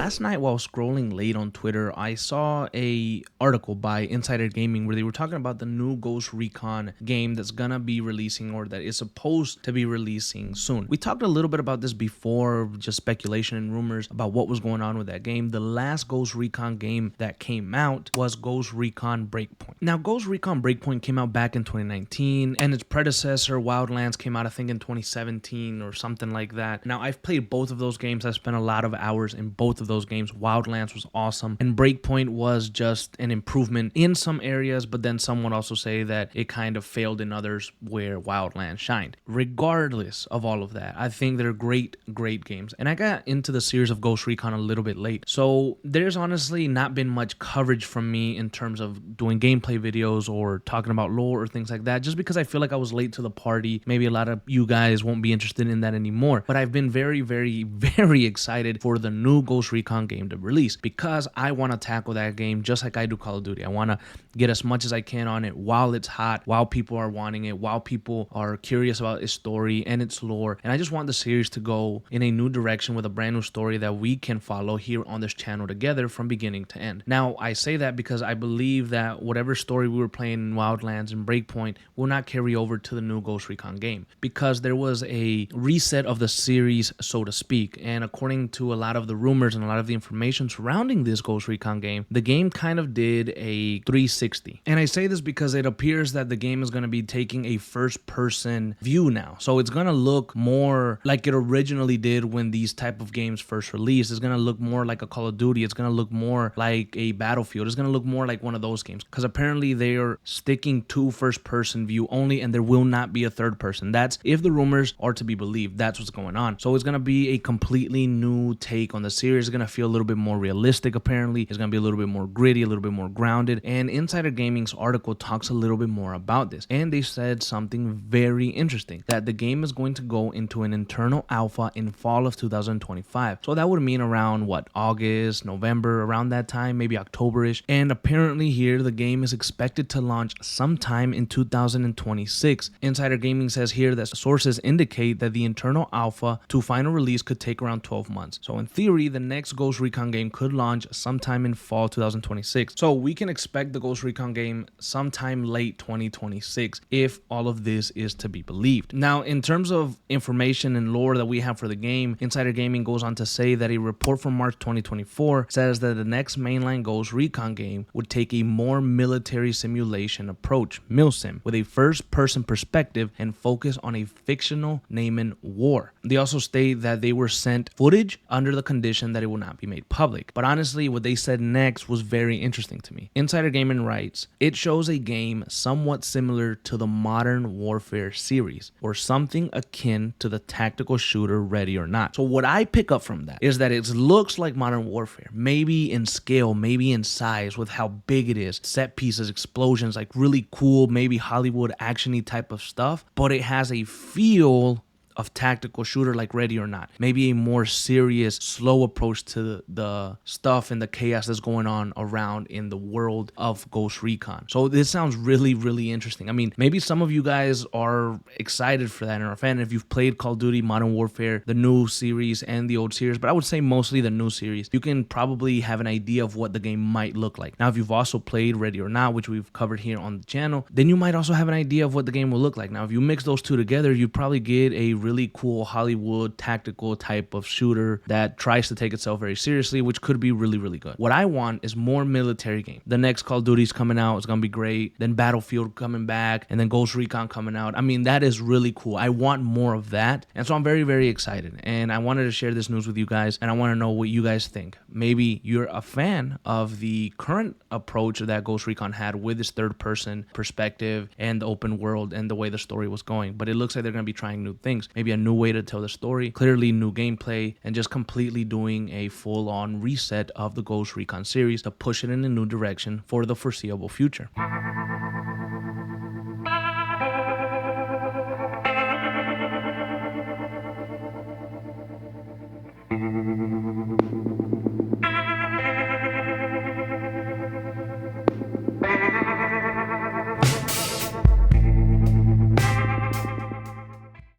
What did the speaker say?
Last night while scrolling late on Twitter, I saw a article by Insider Gaming where they were talking about the new Ghost Recon game that's gonna be releasing, or that is supposed to be releasing soon. We talked a little bit about this before, just speculation and rumors about what was going on with that game. The last Ghost Recon game that came out was Ghost Recon Breakpoint. Now, Ghost Recon Breakpoint came out back in 2019, and its predecessor, Wildlands, came out I think in 2017 or something like that. Now, I've played both of those games. I've spent a lot of hours in both of those games. Wildlands was awesome, and Breakpoint was just an improvement in some areas, but then some would also say that it kind of failed in others where Wildlands shined. Regardless of all of that, I think they're great games, and I got into the series of Ghost Recon a little bit late, so there's honestly not been much coverage from me in terms of doing gameplay videos or talking about lore or things like that, just because I feel like I was late to the party. Maybe a lot of you guys won't be interested in that anymore, but I've been very excited for the new Ghost Recon game to release, because I want to tackle that game just like I do Call of Duty. I want to get as much as I can on it while it's hot, while people are wanting it, while people are curious about its story and its lore, and I just want the series to go in a new direction with a brand new story that we can follow here on this channel together from beginning to end. Now, I say that because I believe that whatever story we were playing in Wildlands and Breakpoint will not carry over to the new Ghost Recon game, because there was a reset of the series, so to speak, and according to a lot of the rumors and a lot of the information surrounding this Ghost Recon game, the game kind of did a 360. And I say this because it appears that the game is going to be taking a first-person view now. So it's going to look more like it originally did when these type of games first released. It's going to look more like a Call of Duty. It's going to look more like a Battlefield. It's going to look more like one of those games, because apparently they are sticking to first-person view only, and there will not be a third person. That's, if the rumors are to be believed, that's what's going on. So it's going to be a completely new take on the series. It's going to feel a little bit more realistic, apparently. It's going to be a little bit more gritty, a little bit more grounded, and Insider Gaming's article talks a little bit more about this, and they said something very interesting, that the game is going to go into an internal alpha in fall of 2025. So that would mean around what, August, November, around that time, maybe October-ish. And apparently here the game is expected to launch sometime in 2026. Insider Gaming says here that sources indicate that the internal alpha to final release could take around 12 months. So in theory, the next Ghost Recon game could launch sometime in fall 2026. So we can expect the Ghost Recon game sometime late 2026 if all of this is to be believed. Now, in terms of information and lore that we have for the game, Insider Gaming goes on to say that a report from March 2024 says that the next mainline Ghost Recon game would take a more military simulation approach, milsim, with a first-person perspective and focus on a fictional Naaman war. They also state that they were sent footage under the condition that it will not be made public. But honestly, what they said next was very interesting to me. Insider Gaming writes, "It shows a game somewhat similar to the Modern Warfare series, or something akin to the tactical shooter Ready or Not." So what I pick up from that is that it looks like Modern Warfare, maybe in scale, maybe in size, with how big it is, set pieces, explosions, like really cool, maybe Hollywood action-y type of stuff, but it has a feel of tactical shooter like Ready or Not. Maybe a more serious, slow approach to the stuff and the chaos that's going on around in the world of Ghost Recon. So this sounds really interesting. I mean, maybe some of you guys are excited for that and are a fan if you've played Call of Duty, Modern Warfare, the new series and the old series, but I would say mostly the new series. You can probably have an idea of what the game might look like. Now, if you've also played Ready or Not, which we've covered here on the channel, then you might also have an idea of what the game will look like. Now, if you mix those two together, you probably get a really cool Hollywood tactical type of shooter that tries to take itself very seriously, which could be really good. What I want is more military game. The next Call of Duty's coming out, it's gonna be great. Then Battlefield coming back, and then Ghost Recon coming out. I mean, that is really cool. I want more of that, and so I'm very excited. And I wanted to share this news with you guys, and I want to know what you guys think. Maybe you're a fan of the current approach that Ghost Recon had with this third-person perspective and the open world and the way the story was going, but it looks like they're gonna be trying new things. Maybe a new way to tell the story, clearly new gameplay, and just completely doing a full-on reset of the Ghost Recon series to push it in a new direction for the foreseeable future.